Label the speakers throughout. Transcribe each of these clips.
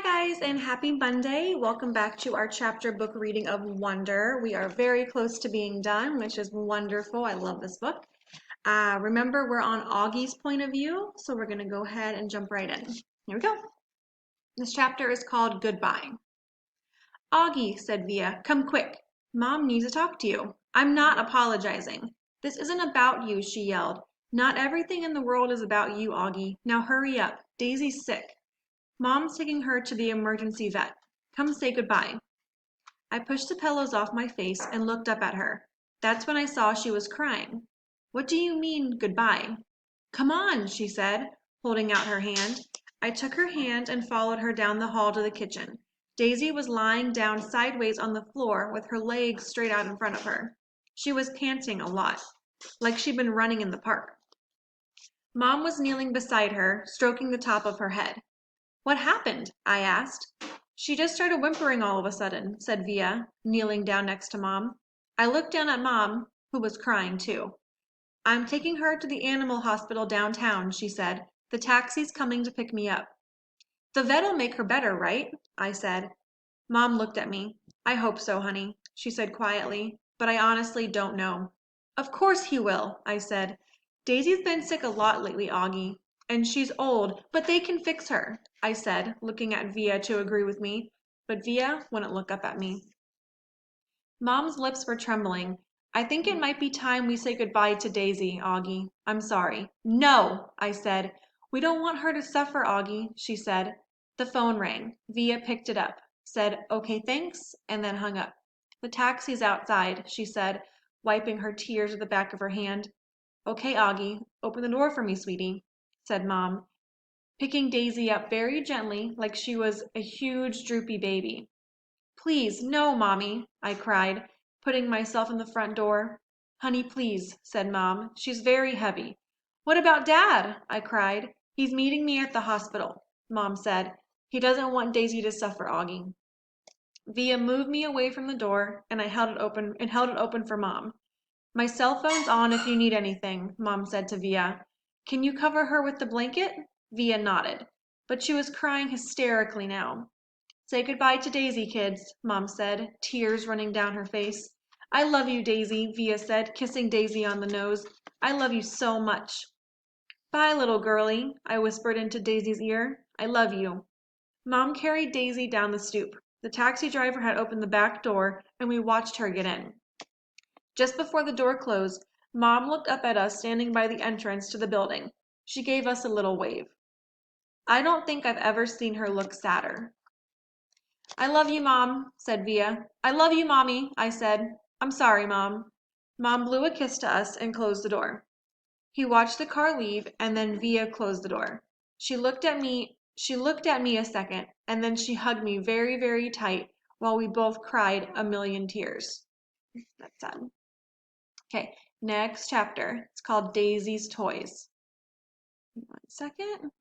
Speaker 1: Guys, and happy Monday. Welcome back to our chapter book reading of Wonder. We are very close to being done, which is wonderful. I love this book. Remember, we're on Augie's point of view, so we're going to go ahead and jump right in. Here we go. This chapter is called Goodbye. Augie, said Via, come quick. Mom needs to talk to you. I'm not apologizing. This isn't about you, she yelled. Not everything in the world is about you, Augie. Now hurry up. Daisy's sick. Mom's taking her to the emergency vet. Come say goodbye. I pushed the pillows off my face and looked up at her. That's when I saw she was crying. What do you mean, goodbye? Come on, she said, holding out her hand. I took her hand and followed her down the hall to the kitchen. Daisy was lying down sideways on the floor with her legs straight out in front of her. She was panting a lot, like she'd been running in the park. Mom was kneeling beside her, stroking the top of her head. What happened? I asked. She just started whimpering all of a sudden, said Via, kneeling down next to Mom. I looked down at Mom, who was crying too. I'm taking her to the animal hospital downtown, she said. The taxi's coming to pick me up. The vet'll make her better, right? I said. Mom looked at me. I hope so, honey, she said quietly, but I honestly don't know. Of course he will, I said. Daisy's been sick a lot lately, Augie. And she's old, but they can fix her, I said, looking at Via to agree with me, but Via wouldn't look up at me. Mom's lips were trembling. I think it might be time we say goodbye to Daisy, Augie. I'm sorry. No, I said. We don't want her to suffer, Augie, she said. The phone rang. Via picked it up, said, okay, thanks, and then hung up. The taxi's outside, she said, wiping her tears with the back of her hand. Okay, Augie, open the door for me, sweetie, said Mom, picking Daisy up very gently like she was a huge droopy baby. Please, no, Mommy, I cried, putting myself in the front door. Honey, please, said Mom. She's very heavy. What about Dad? I cried. He's meeting me at the hospital, Mom said. He doesn't want Daisy to suffer, Augie. Via moved me away from the door, and I held it open for Mom. My cell phone's on if you need anything, Mom said to Via. Can you cover her with the blanket? Via nodded, but she was crying hysterically now. Say goodbye to Daisy, kids, Mom said, tears running down her face. I love you, Daisy, Via said, kissing Daisy on the nose. I love you so much. Bye, little girlie, I whispered into Daisy's ear. I love you. Mom carried Daisy down the stoop. The taxi driver had opened the back door, and we watched her get in. Just before the door closed, Mom looked up at us standing by the entrance to the building. She gave us a little wave. I don't think I've ever seen her look sadder. I love you, Mom, said Via. I love you, Mommy, I said. I'm sorry, Mom. Mom blew a kiss to us and closed the door. He watched the car leave, and then Via closed the door. She looked at me a second, and then she hugged me very, very tight while we both cried a million tears. That's sad. Okay, next chapter. It's called Daisy's Toys. 1 second.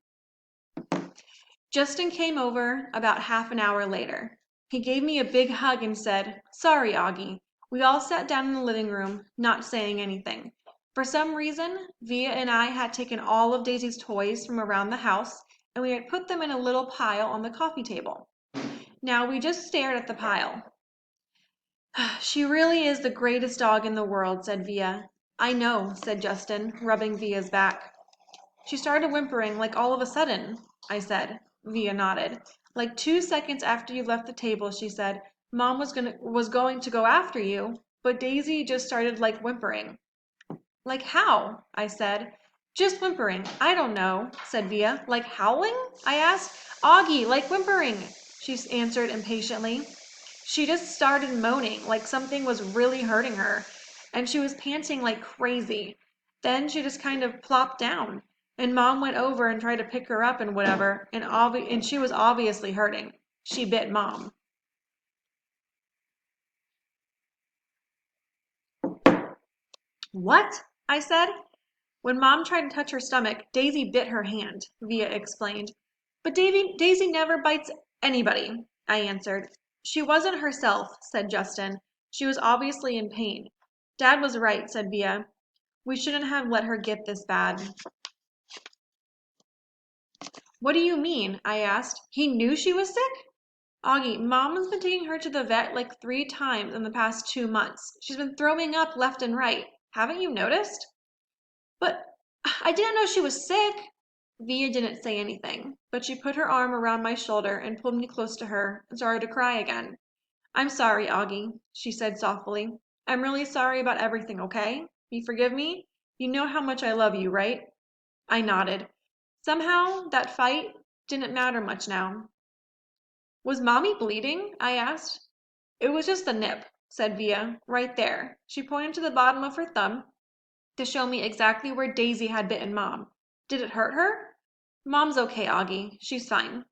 Speaker 1: Justin came over about half an hour later. He gave me a big hug and said, Sorry, Augie. We all sat down in the living room, not saying anything. For some reason, Via and I had taken all of Daisy's toys from around the house, and we had put them in a little pile on the coffee table. Now we just stared at the pile. She really is the greatest dog in the world, said Via. I know, said Justin, rubbing Via's back. She started whimpering like all of a sudden, I said. Via nodded. Like 2 seconds after you left the table, she said, Mom was going to go after you, but Daisy just started like whimpering. Like how? I said. Just whimpering. I don't know, said Via. Like howling? I asked. Augie, like whimpering, she answered impatiently. She just started moaning like something was really hurting her, and she was panting like crazy. Then she just kind of plopped down, and Mom went over and tried to pick her up and whatever, and she was obviously hurting. She bit Mom. What? I said. When Mom tried to touch her stomach, Daisy bit her hand, Via explained. But Daisy never bites anybody, I answered. She wasn't herself, said Justin. She was obviously in pain. Dad was right, said Via. We shouldn't have let her get this bad. What do you mean? I asked. He knew she was sick? Augie, Mom has been taking her to the vet like 3 times in the past 2 months. She's been throwing up left and right. Haven't you noticed? But I didn't know she was sick. Via didn't say anything, but she put her arm around my shoulder and pulled me close to her and started to cry again. I'm sorry, Augie, she said softly. I'm really sorry about everything, okay? You forgive me? You know how much I love you, right? I nodded. Somehow, that fight didn't matter much now. Was Mommy bleeding? I asked. It was just a nip, said Via, right there. She pointed to the bottom of her thumb to show me exactly where Daisy had bitten Mom. Did it hurt her? Mom's okay, Augie. She's fine.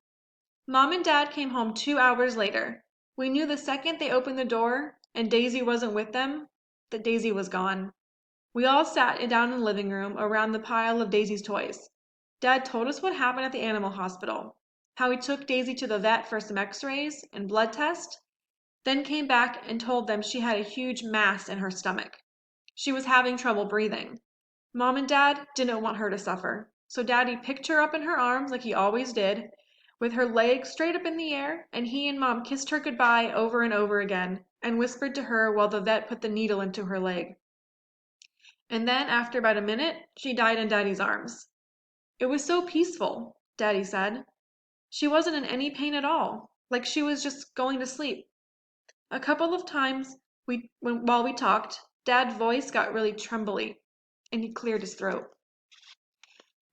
Speaker 1: Mom and Dad came home 2 hours later. We knew the second they opened the door and Daisy wasn't with them, that Daisy was gone. We all sat down in the living room around the pile of Daisy's toys. Dad told us what happened at the animal hospital, how he took Daisy to the vet for some x-rays and blood tests, then came back and told them she had a huge mass in her stomach. She was having trouble breathing. Mom and Dad didn't want her to suffer, so Daddy picked her up in her arms like he always did, with her legs straight up in the air, and he and Mom kissed her goodbye over and over again, and whispered to her while the vet put the needle into her leg. And then, after about a minute, she died in Daddy's arms. It was so peaceful, Daddy said. She wasn't in any pain at all, like she was just going to sleep. A couple of times while we talked, Dad's voice got really trembly, and he cleared his throat.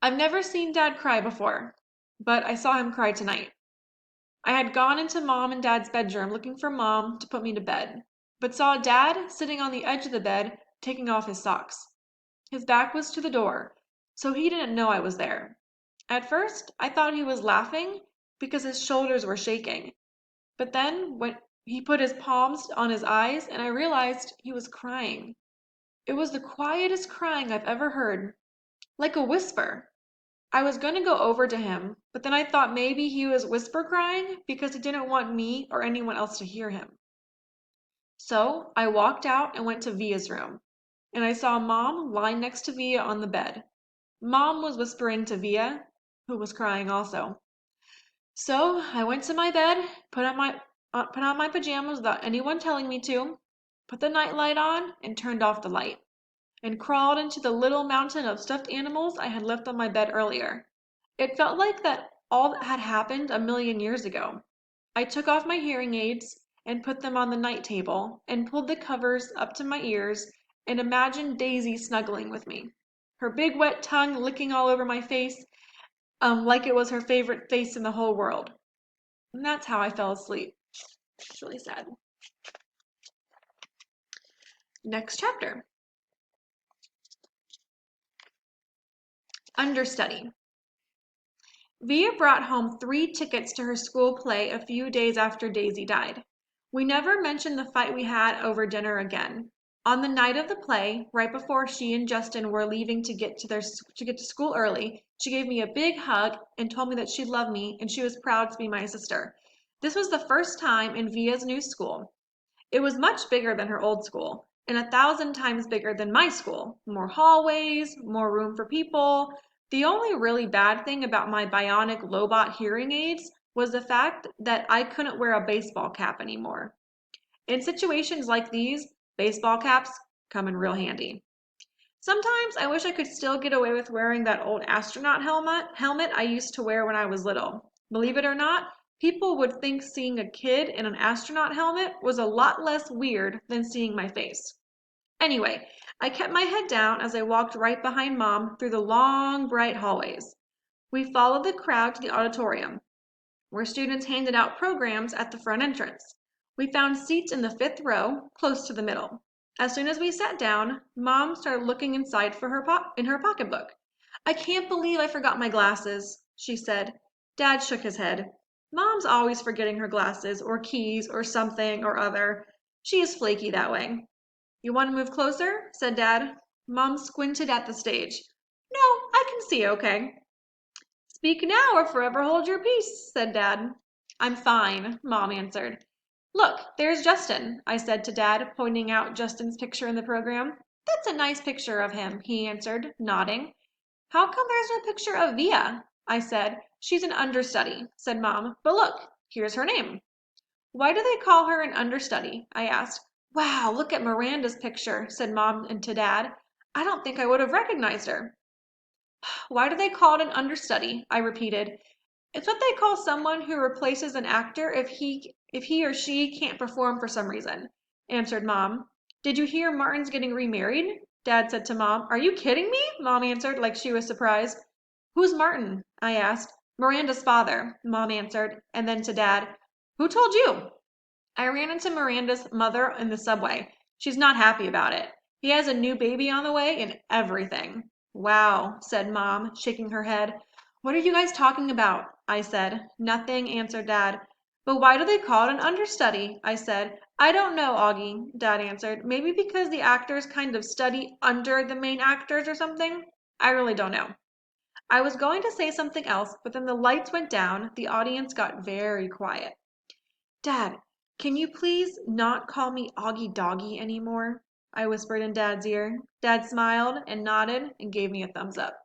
Speaker 1: I've never seen Dad cry before, but I saw him cry tonight. I had gone into Mom and Dad's bedroom looking for Mom to put me to bed, but saw Dad sitting on the edge of the bed taking off his socks. His back was to the door, so he didn't know I was there. At first, I thought he was laughing because his shoulders were shaking, but then when he put his palms on his eyes and I realized he was crying. It was the quietest crying I've ever heard, like a whisper. I was going to go over to him, but then I thought maybe he was whisper crying because he didn't want me or anyone else to hear him. So I walked out and went to Via's room, and I saw Mom lying next to Via on the bed. Mom was whispering to Via, who was crying also. So I went to my bed, put on my pajamas without anyone telling me to, put the nightlight on, and turned off the light, and crawled into the little mountain of stuffed animals I had left on my bed earlier. It felt like that all that had happened a million years ago. I took off my hearing aids and put them on the night table and pulled the covers up to my ears and imagined Daisy snuggling with me, her big wet tongue licking all over my face, like it was her favorite face in the whole world. And that's how I fell asleep. It's really sad. Next chapter. Understudy. Via brought home 3 tickets to her school play a few days after Daisy died. We never mentioned the fight we had over dinner again. On the night of the play, right before she and Justin were leaving to get to school early, she gave me a big hug and told me that she loved me and she was proud to be my sister. This was the first time in Via's new school. It was much bigger than her old school, and 1,000 times bigger than my school. More hallways, more room for people. The only really bad thing about my bionic Lobot hearing aids was the fact that I couldn't wear a baseball cap anymore. In situations like these, baseball caps come in real handy. Sometimes I wish I could still get away with wearing that old astronaut helmet I used to wear when I was little. Believe it or not, people would think seeing a kid in an astronaut helmet was a lot less weird than seeing my face. Anyway, I kept my head down as I walked right behind Mom through the long, bright hallways. We followed the crowd to the auditorium, where students handed out programs at the front entrance. We found seats in the 5th row, close to the middle. As soon as we sat down, Mom started looking inside for in her pocketbook. I can't believe I forgot my glasses, she said. Dad shook his head. Mom's always forgetting her glasses, or keys, or something or other. She is flaky that way. You want to move closer? Said Dad. Mom squinted at the stage. No, I can see okay. Speak now or forever hold your peace, said Dad. I'm fine, Mom answered. Look, there's Justin, I said to Dad, pointing out Justin's picture in the program. That's a nice picture of him, he answered, nodding. How come there's no picture of Via? I said. She's an understudy, said Mom. But look, here's her name. Why do they call her an understudy? I asked. Wow, look at Miranda's picture, said Mom and to Dad. I don't think I would have recognized her. Why do they call it an understudy? I repeated. It's what they call someone who replaces an actor if he or she can't perform for some reason, answered Mom. Did you hear Martin's getting remarried? Dad said to Mom. Are you kidding me? Mom answered like she was surprised. Who's Martin? I asked. Miranda's father, Mom answered, and then to Dad. Who told you? I ran into Miranda's mother in the subway. She's not happy about it. He has a new baby on the way and everything. Wow, said Mom, shaking her head. What are you guys talking about? I said. Nothing, answered Dad. But why do they call it an understudy? I said. I don't know, Augie, Dad answered. Maybe because the actors kind of study under the main actors or something? I really don't know. I was going to say something else, but then the lights went down. The audience got very quiet. Dad, can you please not call me Augie Doggy anymore? I whispered in Dad's ear. Dad smiled and nodded and gave me a thumbs up.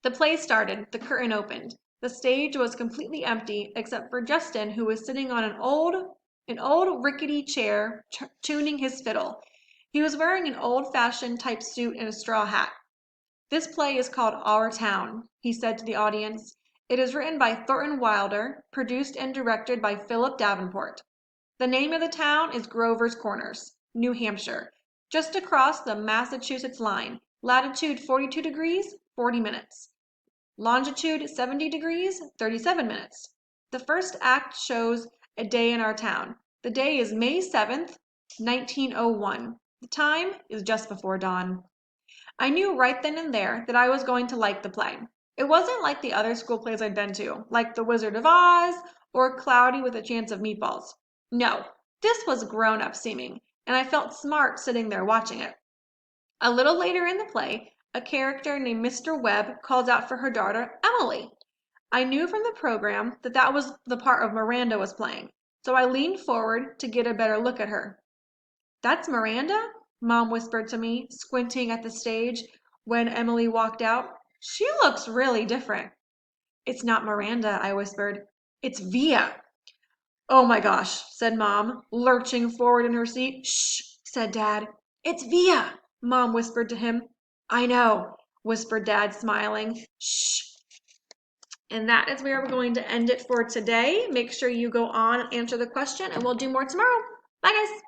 Speaker 1: The play started. The curtain opened. The stage was completely empty except for Justin, who was sitting on an old rickety chair tuning his fiddle. He was wearing an old-fashioned type suit and a straw hat. This play is called Our Town, he said to the audience. It is written by Thornton Wilder, produced and directed by Philip Davenport. The name of the town is Grover's Corners, New Hampshire, just across the Massachusetts line, latitude 42 degrees, 40 minutes. Longitude 70 degrees, 37 minutes. The first act shows a day in our town. The day is May 7th, 1901. The time is just before dawn. I knew right then and there that I was going to like the play. It wasn't like the other school plays I'd been to, like The Wizard of Oz or Cloudy with a Chance of Meatballs. No, this was grown-up seeming, and I felt smart sitting there watching it. A little later in the play, a character named Mr. Webb calls out for her daughter, Emily. I knew from the program that that was the part of Miranda was playing, so I leaned forward to get a better look at her. That's Miranda? Mom whispered to me, squinting at the stage when Emily walked out. She looks really different. It's not Miranda, I whispered. It's Via. Oh my gosh, said Mom, lurching forward in her seat. Shh, said Dad. It's Via, Mom whispered to him. I know, whispered Dad, smiling. Shh. And that is where we're going to end it for today. Make sure you go on and answer the question, and we'll do more tomorrow. Bye, guys.